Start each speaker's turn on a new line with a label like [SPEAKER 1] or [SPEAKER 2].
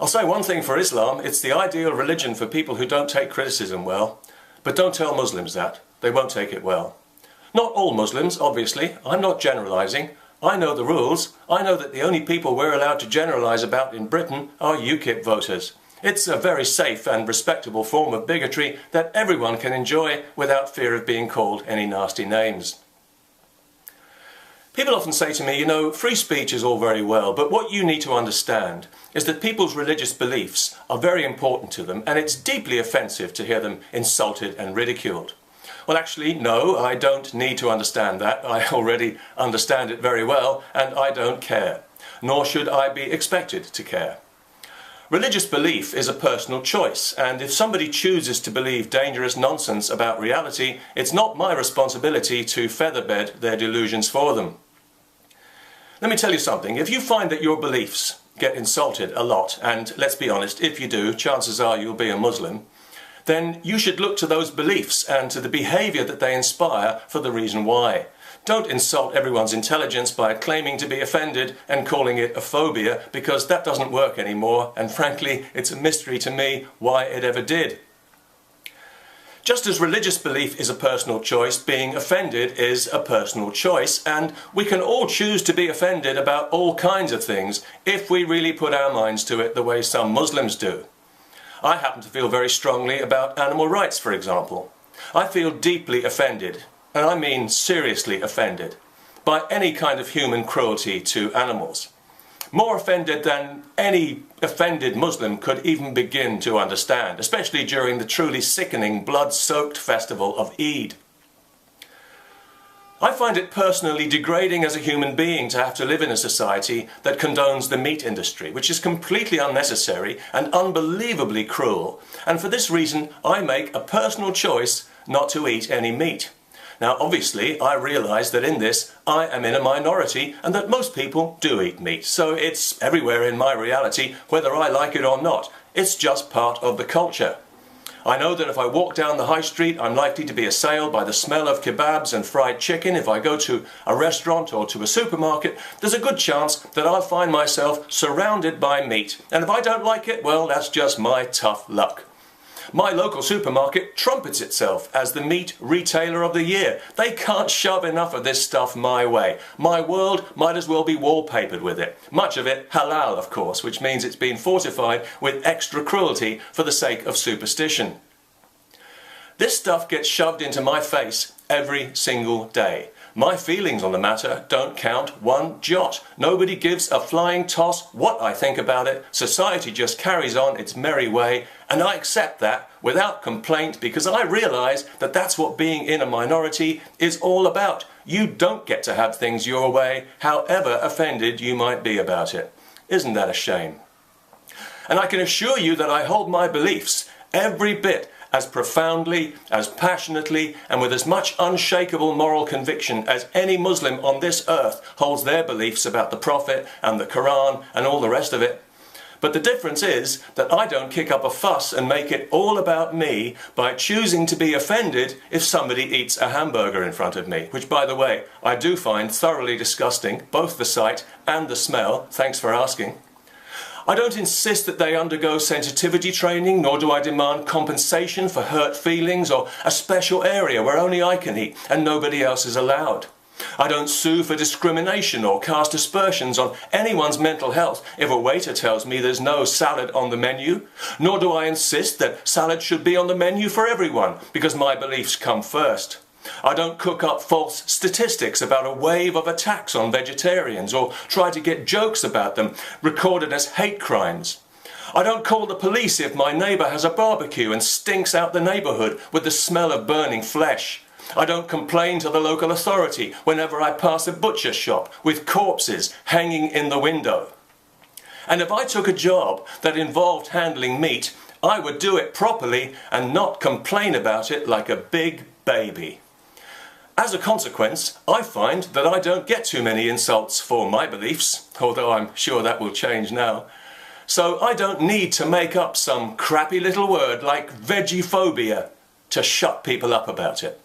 [SPEAKER 1] I'll say one thing for Islam, it's the ideal religion for people who don't take criticism well. But don't tell Muslims that. They won't take it well. Not all Muslims, obviously. I'm not generalising. I know the rules. I know that the only people we're allowed to generalise about in Britain are UKIP voters. It's a very safe and respectable form of bigotry that everyone can enjoy without fear of being called any nasty names. People often say to me, you know, free speech is all very well, but what you need to understand is that people's religious beliefs are very important to them, and it's deeply offensive to hear them insulted and ridiculed. Well, actually, no, I don't need to understand that. I already understand it very well, and I don't care. Nor should I be expected to care. Religious belief is a personal choice, and if somebody chooses to believe dangerous nonsense about reality, it's not my responsibility to featherbed their delusions for them. Let me tell you something. If you find that your beliefs get insulted a lot, and let's be honest, if you do, chances are you'll be a Muslim, then you should look to those beliefs and to the behaviour that they inspire for the reason why. Don't insult everyone's intelligence by claiming to be offended and calling it a phobia, because that doesn't work anymore, and frankly, it's a mystery to me why it ever did. Just as religious belief is a personal choice, being offended is a personal choice, and we can all choose to be offended about all kinds of things if we really put our minds to it the way some Muslims do. I happen to feel very strongly about animal rights, for example. I feel deeply offended, and I mean seriously offended, by any kind of human cruelty to animals. More offended than any offended Muslim could even begin to understand, especially during the truly sickening, blood-soaked festival of Eid. I find it personally degrading as a human being to have to live in a society that condones the meat industry, which is completely unnecessary and unbelievably cruel, and for this reason I make a personal choice not to eat any meat. Now obviously I realise that in this I am in a minority and that most people do eat meat, so it's everywhere in my reality whether I like it or not. It's just part of the culture. I know that if I walk down the high street I'm likely to be assailed by the smell of kebabs and fried chicken. If I go to a restaurant or to a supermarket, there's a good chance that I'll find myself surrounded by meat, and if I don't like it, well, that's just my tough luck. My local supermarket trumpets itself as the meat retailer of the year. They can't shove enough of this stuff my way. My world might as well be wallpapered with it. Much of it halal, of course, which means it's been fortified with extra cruelty for the sake of superstition. This stuff gets shoved into my face every single day. My feelings on the matter don't count one jot. Nobody gives a flying toss what I think about it. Society just carries on its merry way, and I accept that without complaint because I realise that that's what being in a minority is all about. You don't get to have things your way, however offended you might be about it. Isn't that a shame? And I can assure you that I hold my beliefs every bit as profoundly, as passionately, and with as much unshakable moral conviction as any Muslim on this earth holds their beliefs about the Prophet and the Quran and all the rest of it. But the difference is that I don't kick up a fuss and make it all about me by choosing to be offended if somebody eats a hamburger in front of me, which, by the way, I do find thoroughly disgusting, both the sight and the smell. Thanks for asking. I don't insist that they undergo sensitivity training, nor do I demand compensation for hurt feelings or a special area where only I can eat and nobody else is allowed. I don't sue for discrimination or cast aspersions on anyone's mental health if a waiter tells me there's no salad on the menu, nor do I insist that salad should be on the menu for everyone because my beliefs come first. I don't cook up false statistics about a wave of attacks on vegetarians or try to get jokes about them recorded as hate crimes. I don't call the police if my neighbour has a barbecue and stinks out the neighbourhood with the smell of burning flesh. I don't complain to the local authority whenever I pass a butcher shop with corpses hanging in the window. And if I took a job that involved handling meat, I would do it properly and not complain about it like a big baby. As a consequence, I find that I don't get too many insults for my beliefs, although I'm sure that will change now. So I don't need to make up some crappy little word like veggiephobia to shut people up about it.